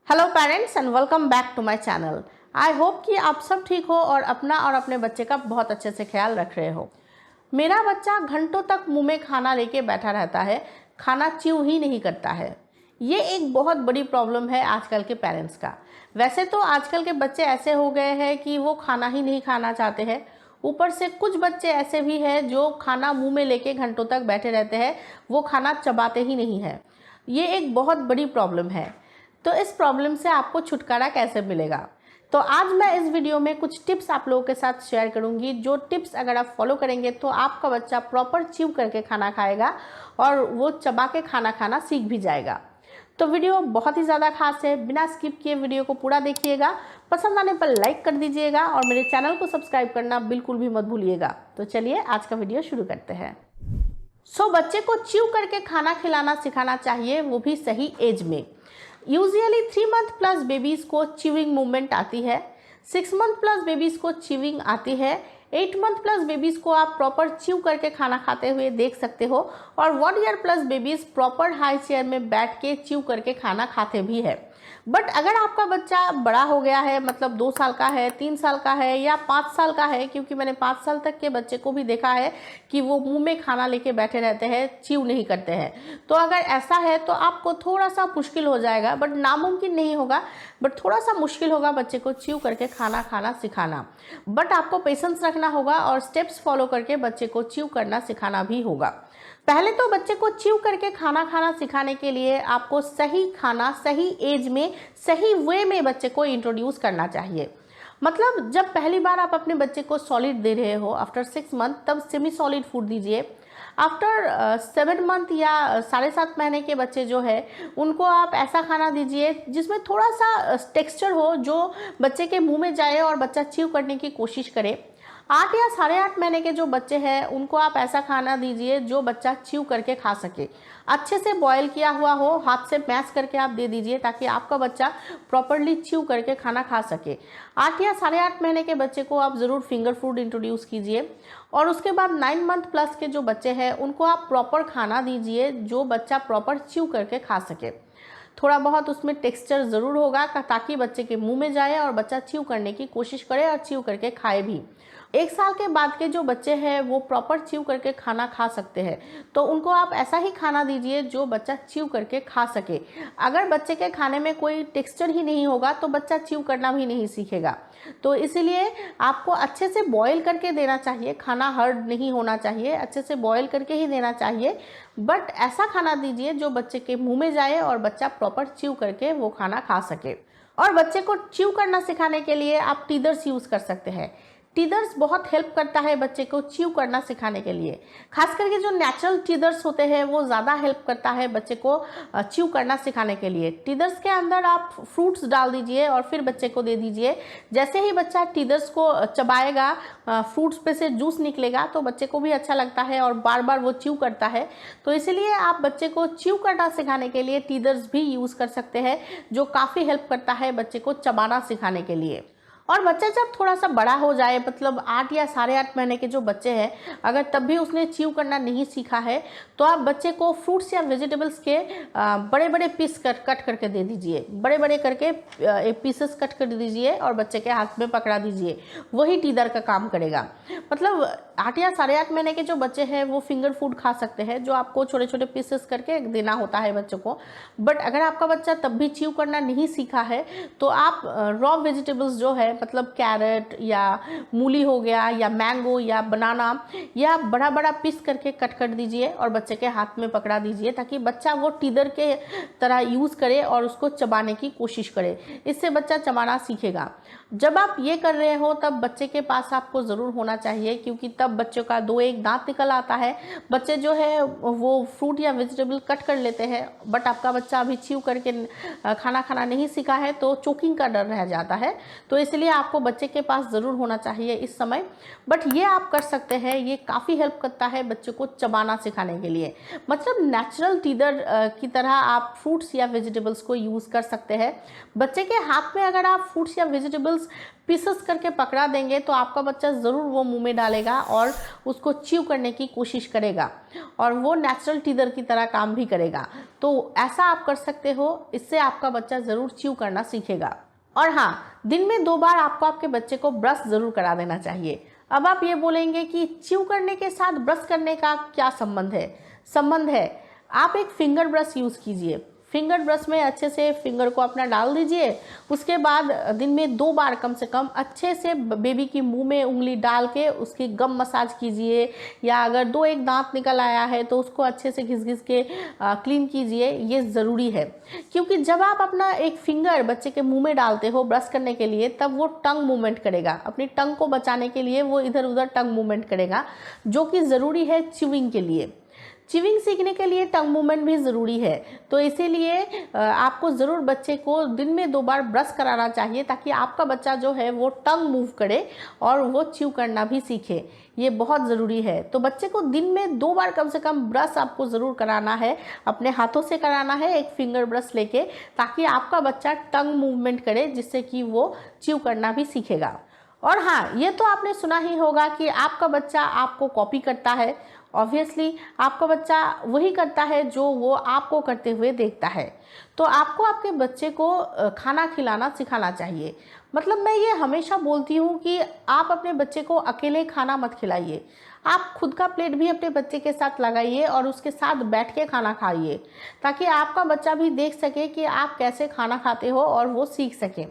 Hello parents and welcome back to my channel. I hope कि आप सब ठीक हो और अपना और अपने बच्चे का बहुत अच्छे से ख्याल रख रहे हो। मेरा बच्चा घंटों तक मुंह में खाना लेके बैठा रहता है, खाना च्यू ही नहीं करता है। ये एक बहुत बड़ी प्रॉब्लम है आजकल के पेरेंट्स का। वैसे तो आजकल के बच्चे ऐसे हो गए हैं कि वो खाना ही नहीं खाना चाहते हैं। ऊपर से कुछ बच्चे ऐसे भी हैं जो खाना मुंह में लेके घंटों तक बैठे रहते हैं, वो खाना चबाते ही नहीं है। ये एक बहुत बड़ी प्रॉब्लम है। तो इस प्रॉब्लम से आपको छुटकारा कैसे मिलेगा? तो आज मैं इस वीडियो में कुछ टिप्स आप लोगों के साथ शेयर करूंगी। जो टिप्स अगर आप फॉलो करेंगे तो आपका बच्चा प्रॉपर च्यू करके खाना खाएगा और वो चबा के खाना खाना सीख भी जाएगा। तो वीडियो बहुत ही ज़्यादा खास है, बिना स्किप किए वीडियो को पूरा देखिएगा। पसंद आने पर लाइक कर दीजिएगा और मेरे चैनल को सब्सक्राइब करना बिल्कुल भी मत भूलिएगा। तो चलिए आज का वीडियो शुरू करते हैं। बच्चे को च्यू करके खाना खिलाना सिखाना चाहिए, वो भी सही एज में। यूजुअली 3 मंथ प्लस बेबीज़ को च्यूइंग मूवमेंट आती है, 6 मंथ प्लस बेबीज़ को च्यूइंग आती है, 8 मंथ प्लस बेबीज़ को आप प्रॉपर च्यू करके खाना खाते हुए देख सकते हो और 1 year plus babies proper high chair में बैठ के च्यू करके खाना खाते भी है। बट अगर आपका बच्चा बड़ा हो गया है, मतलब 2 साल का है, 3 साल का है या 5 साल का है, क्योंकि मैंने 5 साल तक के बच्चे को भी देखा है कि वो मुंह में खाना लेके बैठे रहते हैं, च्यू नहीं करते हैं। तो अगर ऐसा है तो आपको थोड़ा सा मुश्किल हो जाएगा, बट नामुमकिन नहीं होगा, बट थोड़ा सा मुश्किल होगा बच्चे को च्यू करके खाना खाना सिखाना। बट आपको पेशेंस रखना होगा और स्टेप्स फॉलो करके बच्चे को च्यू करना सिखाना भी होगा। पहले तो बच्चे को च्यू करके खाना खाना सिखाने के लिए आपको सही खाना सही एज में सही वे में बच्चे को इंट्रोड्यूस करना चाहिए। मतलब जब पहली बार आप अपने बच्चे को सॉलिड दे रहे हो आफ्टर 6 मंथ, तब सेमी सॉलिड फूड दीजिए। आफ्टर 7 मंथ या 7.5 महीने के बच्चे जो है उनको आप ऐसा खाना दीजिए जिसमें थोड़ा सा टेक्सचर हो, जो बच्चे के मुंह में जाए और बच्चा च्यू करने की कोशिश करे। 8 या 8.5 महीने के जो बच्चे हैं उनको आप ऐसा खाना दीजिए जो बच्चा च्यू करके खा सके। अच्छे से बॉयल किया हुआ हो, हाथ से मैश करके आप दे दीजिए ताकि आपका बच्चा प्रॉपर्ली च्यू करके खाना खा सके। 8 या 8.5 महीने के बच्चे को आप ज़रूर फिंगर फूड इंट्रोड्यूस कीजिए और उसके बाद 9 मंथ प्लस के जो बच्चे हैं उनको आप प्रॉपर खाना दीजिए जो बच्चा प्रॉपर च्यू करके खा सके। थोड़ा बहुत उसमें टेक्सचर ज़रूर होगा ताकि बच्चे के मुंह में जाए और बच्चा च्यू करने की कोशिश करे और च्यू करके खाए भी। 1 साल के बाद के जो बच्चे हैं वो प्रॉपर च्यू करके खाना खा सकते हैं, तो उनको आप ऐसा ही खाना दीजिए जो बच्चा च्यू करके खा सके। अगर बच्चे के खाने में कोई टेक्सचर ही नहीं होगा तो बच्चा च्यू करना भी नहीं सीखेगा। तो इसीलिए आपको अच्छे से बॉयल करके देना चाहिए, खाना हार्ड नहीं होना चाहिए, अच्छे से बॉयल करके ही देना चाहिए। बट ऐसा खाना दीजिए जो बच्चे के मुंह में जाए और बच्चा प्रॉपर च्यू करके वो खाना खा सके। और बच्चे को च्यू करना सिखाने के लिए आप टीदर्स यूज़ कर सकते हैं। टीदर्स बहुत हेल्प करता है बच्चे को च्यू करना सिखाने के लिए। खास करके जो नेचुरल टीदर्स होते हैं वो ज़्यादा हेल्प करता है बच्चे को च्यू करना सिखाने के लिए। टीदर्स के अंदर आप फ्रूट्स डाल दीजिए और फिर बच्चे को दे दीजिए। जैसे ही बच्चा टीदर्स को चबाएगा, फ्रूट्स पे से जूस निकलेगा तो बच्चे को भी अच्छा लगता है और बार बार वो च्यू करता है। तो इसीलिए आप बच्चे को च्यू करना सिखाने के लिए टीदर्स भी यूज़ कर सकते हैं, जो काफ़ी हेल्प करता है बच्चे को चबाना सिखाने के लिए। और बच्चा जब थोड़ा सा बड़ा हो जाए, मतलब 8 या 8.5 महीने के जो बच्चे हैं, अगर तब भी उसने च्यू करना नहीं सीखा है तो आप बच्चे को फ्रूट्स या वेजिटेबल्स के बड़े बड़े पीस कट करके दे दीजिए। बड़े बड़े करके पीसेस कट कर दीजिए और बच्चे के हाथ में पकड़ा दीजिए, वही टीदर का काम करेगा। मतलब 8 या 8.5 महीने के जो बच्चे हैं वो फिंगर फूड खा सकते हैं, जो आपको छोटे छोटे पीसेस करके देना होता है बच्चों को। बट अगर आपका बच्चा तब भी च्यू करना नहीं सीखा है तो आप रॉ वेजिटेबल्स जो है, मतलब कैरेट या मूली हो गया या मैंगो या बनाना, या बड़ा बड़ा पीस करके कट कर दीजिए और बच्चे के हाथ में पकड़ा दीजिए ताकि बच्चा वो टीदर के तरह यूज़ करे और उसको चबाने की कोशिश करे। इससे बच्चा चबाना सीखेगा। जब आप ये कर रहे हो तब बच्चे के पास आपको ज़रूर होना चाहिए, क्योंकि तब बच्चों का 2-1 दांत निकल आता है। बच्चे जो है वो फ्रूट या वेजिटेबल कट कर लेते हैं, बट आपका बच्चा अभी च्यू करके खाना खाना नहीं सीखा है तो चोकिंग का डर रह जाता है। तो इसलिए इसलिए आपको बच्चे के पास ज़रूर होना चाहिए इस समय। बट ये आप कर सकते हैं, ये काफ़ी हेल्प करता है बच्चे को चबाना सिखाने के लिए। मतलब नेचुरल टीदर की तरह आप फ्रूट्स या वेजिटेबल्स को यूज़ कर सकते हैं। बच्चे के हाथ में अगर आप फ्रूट्स या वेजिटेबल्स पीसेस करके पकड़ा देंगे तो आपका बच्चा ज़रूर वो मुंह में डालेगा और उसको च्यू करने की कोशिश करेगा, और वो नेचुरल टीदर की तरह काम भी करेगा। तो ऐसा आप कर सकते हो, इससे आपका बच्चा ज़रूर च्यू करना सीखेगा। और हाँ, दिन में 2 बार आपको आपके बच्चे को ब्रश ज़रूर करा देना चाहिए। अब आप ये बोलेंगे कि च्यू करने के साथ ब्रश करने का क्या संबंध है? संबंध है, आप एक फिंगर ब्रश यूज़ कीजिए। फिंगर ब्रश में अच्छे से फिंगर को अपना डाल दीजिए। उसके बाद दिन में 2 बार कम से कम अच्छे से बेबी की मुंह में उंगली डाल के उसकी गम मसाज कीजिए, या अगर 2-1 दांत निकल आया है तो उसको अच्छे से घिस-घिस के क्लीन कीजिए। ये ज़रूरी है, क्योंकि जब आप अपना एक फिंगर बच्चे के मुंह में डालते हो ब्रश करने के लिए, तब वो टंग मूवमेंट करेगा। अपनी टंग को बचाने के लिए वो इधर उधर टंग मूवमेंट करेगा, जो कि ज़रूरी है च्यूइंग के लिए। च्यूइंग सीखने के लिए टंग मूवमेंट भी ज़रूरी है। तो इसीलिए आपको ज़रूर बच्चे को दिन में 2 बार ब्रश कराना चाहिए, ताकि आपका बच्चा जो है वो टंग मूव करे और वो च्यू करना भी सीखे। ये बहुत ज़रूरी है। तो बच्चे को दिन में 2 बार कम से कम ब्रश आपको ज़रूर कराना है, अपने हाथों से कराना है, एक फिंगर ब्रश लेके, ताकि आपका बच्चा टंग मूवमेंट करे, जिससे कि वो च्यू करना भी सीखेगा। और हाँ, ये तो आपने सुना ही होगा कि आपका बच्चा आपको कॉपी करता है। ऑब्वियसली आपका बच्चा वही करता है जो वो आपको करते हुए देखता है। तो आपको आपके बच्चे को खाना खिलाना सिखाना चाहिए। मतलब मैं ये हमेशा बोलती हूँ कि आप अपने बच्चे को अकेले खाना मत खिलाइए। आप खुद का प्लेट भी अपने बच्चे के साथ लगाइए और उसके साथ बैठ के खाना खाइए, ताकि आपका बच्चा भी देख सके कि आप कैसे खाना खाते हो और वो सीख सके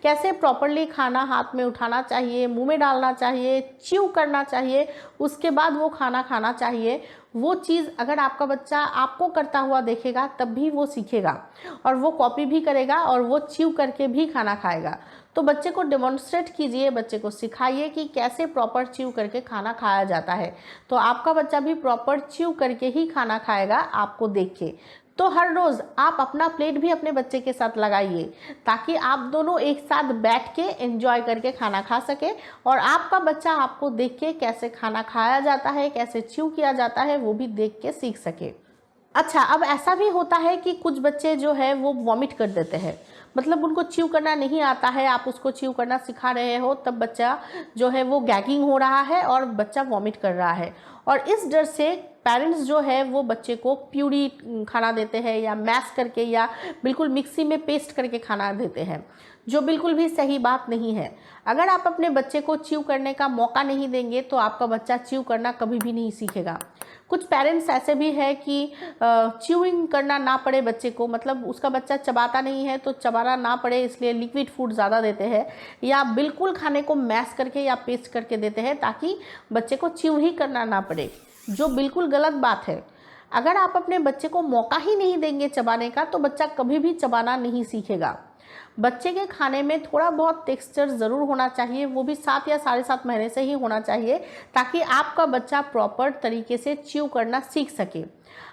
कैसे प्रॉपरली खाना हाथ में उठाना चाहिए, मुंह में डालना चाहिए, च्यू करना चाहिए, उसके बाद वो खाना खाना चाहिए। वो चीज़ अगर आपका बच्चा आपको करता हुआ देखेगा तब भी वो सीखेगा, और वो कॉपी भी करेगा और वो च्यू करके भी खाना खाएगा। तो बच्चे को डेमोन्स्ट्रेट कीजिए, बच्चे को सिखाइए कि कैसे प्रॉपर च्यू करके खाना खाया जाता है। तो आपका बच्चा भी प्रॉपर च्यू करके ही खाना खाएगा आपको देख के। तो हर रोज़ आप अपना प्लेट भी अपने बच्चे के साथ लगाइए, ताकि आप दोनों एक साथ बैठ के एंजॉय करके खाना खा सके, और आपका बच्चा आपको देख के कैसे खाना खाया जाता है, कैसे च्यू किया जाता है, वो भी देख के सीख सके। अच्छा, अब ऐसा भी होता है कि कुछ बच्चे जो है वो वॉमिट कर देते हैं। मतलब उनको च्यू करना नहीं आता है, आप उसको च्यू करना सिखा रहे हो, तब बच्चा जो है वो गैगिंग हो रहा है और बच्चा वॉमिट कर रहा है। और इस डर से पेरेंट्स जो है वो बच्चे को प्यूरी खाना देते हैं, या मैश करके, या बिल्कुल मिक्सी में पेस्ट करके खाना देते हैं, जो बिल्कुल भी सही बात नहीं है। अगर आप अपने बच्चे को च्यू करने का मौका नहीं देंगे तो आपका बच्चा च्यू करना कभी भी नहीं सीखेगा। कुछ पेरेंट्स ऐसे भी है कि च्यूइंग करना ना पड़े बच्चे को, मतलब उसका बच्चा चबाता नहीं है तो चबाना ना पड़े, इसलिए लिक्विड फूड ज़्यादा देते हैं, या बिल्कुल खाने को मैश करके या पेस्ट करके देते हैं, ताकि बच्चे को च्यू ही करना ना पड़े, जो बिल्कुल गलत बात है। अगर आप अपने बच्चे को मौका ही नहीं देंगे चबाने का, तो बच्चा कभी भी चबाना नहीं सीखेगा। बच्चे के खाने में थोड़ा बहुत टेक्सचर ज़रूर होना चाहिए, वो भी 7 या 7.5 महीने से ही होना चाहिए, ताकि आपका बच्चा प्रॉपर तरीके से च्यू करना सीख सके।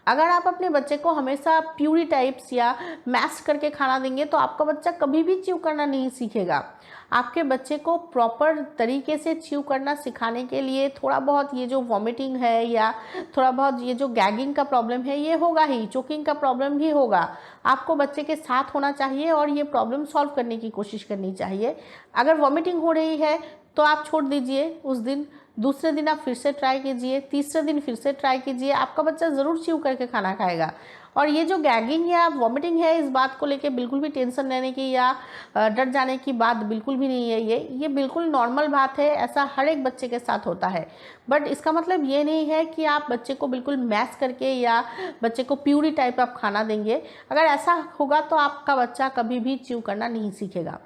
अगर आप अपने बच्चे को हमेशा प्यूरी टाइप्स या मैश करके खाना देंगे तो आपका बच्चा कभी भी च्यू करना नहीं सीखेगा। आपके बच्चे को प्रॉपर तरीके से च्यू करना सिखाने के लिए थोड़ा बहुत ये जो वॉमिटिंग है, या थोड़ा बहुत ये जो गैगिंग का प्रॉब्लम है, ये होगा ही, चोकिंग का प्रॉब्लम भी होगा। आपको बच्चे के साथ होना चाहिए और ये प्रॉब्लम सॉल्व करने की कोशिश करनी चाहिए। अगर वॉमिटिंग हो रही है तो आप छोड़ दीजिए उस दिन, दूसरे दिन आप फिर से ट्राई कीजिए, तीसरे दिन फिर से ट्राई कीजिए, आपका बच्चा ज़रूर च्यू करके खाना खाएगा। और ये जो गैगिंग या वॉमिटिंग है, इस बात को लेके बिल्कुल भी टेंशन लेने की या डर जाने की बात बिल्कुल भी नहीं है। ये बिल्कुल नॉर्मल बात है, ऐसा हर एक बच्चे के साथ होता है। बट इसका मतलब ये नहीं है कि आप बच्चे को बिल्कुल मैश करके या बच्चे को प्यूरी टाइप आप खाना देंगे। अगर ऐसा होगा तो आपका बच्चा कभी भी च्यू करना नहीं सीखेगा।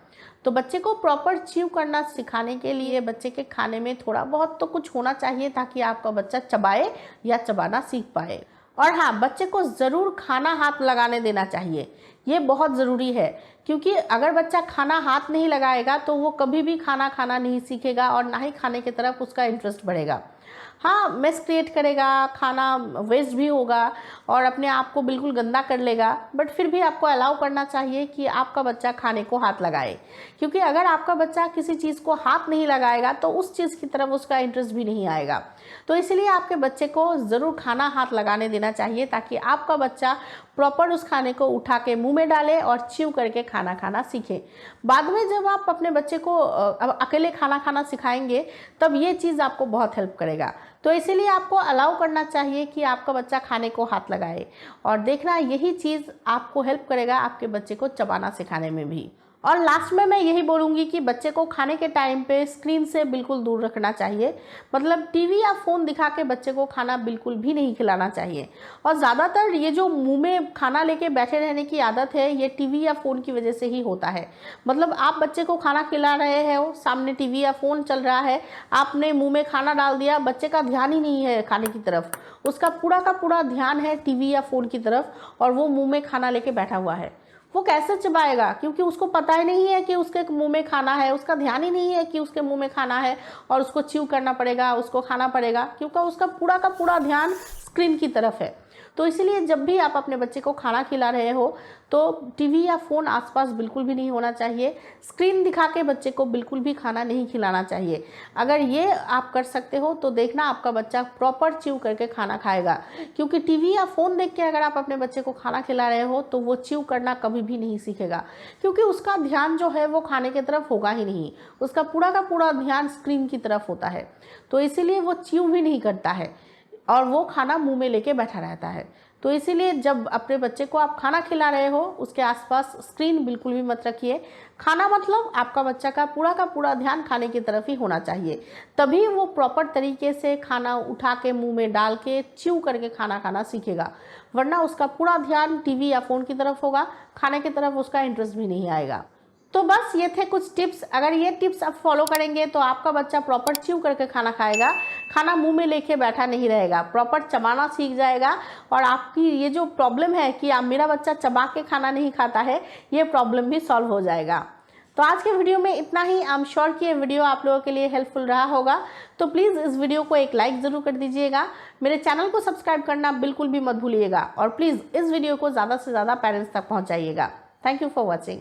तो बच्चे को प्रॉपर च्यू करना सिखाने के लिए बच्चे के खाने में थोड़ा बहुत तो कुछ होना चाहिए, ताकि आपका बच्चा चबाए या चबाना सीख पाए। और हाँ, बच्चे को ज़रूर खाना हाथ लगाने देना चाहिए, ये बहुत ज़रूरी है, क्योंकि अगर बच्चा खाना हाथ नहीं लगाएगा तो वो कभी भी खाना खाना नहीं सीखेगा और ना ही खाने की तरफ उसका इंटरेस्ट बढ़ेगा। हाँ, मेस क्रिएट करेगा, खाना वेस्ट भी होगा और अपने आप को बिल्कुल गंदा कर लेगा, बट फिर भी आपको अलाउ करना चाहिए कि आपका बच्चा खाने को हाथ लगाए, क्योंकि अगर आपका बच्चा किसी चीज़ को हाथ नहीं लगाएगा तो उस चीज़ की तरफ उसका इंटरेस्ट भी नहीं आएगा। तो इसलिए आपके बच्चे को ज़रूर खाना हाथ लगाने देना चाहिए, ताकि आपका बच्चा प्रॉपर उस खाने को उठा के मुंह में डाले और च्यू करके खाना खाना सीखे। बाद में जब आप अपने बच्चे को अकेले खाना खाना सिखाएंगे तब ये चीज़ आपको बहुत हेल्प करेगा। तो इसीलिए आपको अलाउ करना चाहिए कि आपका बच्चा खाने को हाथ लगाए, और देखना यही चीज़ आपको हेल्प करेगा आपके बच्चे को चबाना सिखाने में भी। और लास्ट में मैं यही बोलूँगी कि बच्चे को खाने के टाइम पे स्क्रीन से बिल्कुल दूर रखना चाहिए। मतलब टीवी या फ़ोन दिखा के बच्चे को खाना बिल्कुल भी नहीं खिलाना चाहिए। और ज़्यादातर ये जो मुंह में खाना लेके बैठे रहने की आदत है, ये टीवी या फ़ोन की वजह से ही होता है। मतलब आप बच्चे को खाना खिला रहे हैं, सामने टीवी या फ़ोन चल रहा है, आपने मुँह में खाना डाल दिया, बच्चे का ध्यान ही नहीं है खाने की तरफ, उसका पूरा का पूरा ध्यान है टीवी या फ़ोन की तरफ, और वो मुँह में खाना लेके बैठा हुआ है। वो कैसे चबाएगा? क्योंकि उसको पता ही नहीं है कि उसके मुंह में खाना है, उसका ध्यान ही नहीं है कि उसके मुंह में खाना है और उसको च्यू करना पड़ेगा, उसको खाना पड़ेगा, क्योंकि उसका पूरा का पूरा ध्यान स्क्रीन की तरफ है। तो इसलिए जब भी आप अपने बच्चे को खाना खिला रहे हो तो टीवी या फ़ोन आसपास बिल्कुल भी नहीं होना चाहिए। स्क्रीन दिखा के बच्चे को बिल्कुल भी खाना नहीं खिलाना चाहिए। अगर ये आप कर सकते हो तो देखना आपका बच्चा प्रॉपर च्यू करके खाना खाएगा, क्योंकि टीवी या फ़ोन देख के अगर आप अपने बच्चे को खाना खिला रहे हो तो वो च्यू करना कभी भी नहीं सीखेगा, क्योंकि उसका ध्यान जो है वो खाने की तरफ होगा ही नहीं, उसका पूरा का पूरा ध्यान स्क्रीन की तरफ होता है। तो इसीलिए वो च्यू भी नहीं करता है और वो खाना मुंह में लेके बैठा रहता है। तो इसीलिए जब अपने बच्चे को आप खाना खिला रहे हो उसके आसपास स्क्रीन बिल्कुल भी मत रखिए। खाना मतलब आपका बच्चा का पूरा ध्यान खाने की तरफ ही होना चाहिए, तभी वो प्रॉपर तरीके से खाना उठा के मुंह में डाल के च्यू करके खाना खाना सीखेगा। वरना उसका पूरा ध्यान टीवी या फ़ोन की तरफ होगा, खाने की तरफ उसका इंटरेस्ट भी नहीं आएगा। तो बस ये थे कुछ टिप्स। अगर ये टिप्स आप फॉलो करेंगे तो आपका बच्चा प्रॉपर च्यू करके खाना खाएगा, खाना मुंह में लेके बैठा नहीं रहेगा, प्रॉपर चबाना सीख जाएगा। और आपकी ये जो प्रॉब्लम है कि आप मेरा बच्चा चबा के खाना नहीं खाता है, ये प्रॉब्लम भी सॉल्व हो जाएगा। तो आज के वीडियो में इतना ही। आई एम श्योर कि ये वीडियो आप लोगों के लिए हेल्पफुल रहा होगा। तो प्लीज़ इस वीडियो को एक लाइक ज़रूर कर दीजिएगा, मेरे चैनल को सब्सक्राइब करना बिल्कुल भी मत भूलिएगा, और प्लीज़ इस वीडियो को ज़्यादा से ज़्यादा पेरेंट्स तक पहुँचाइएगा। Thank you for watching.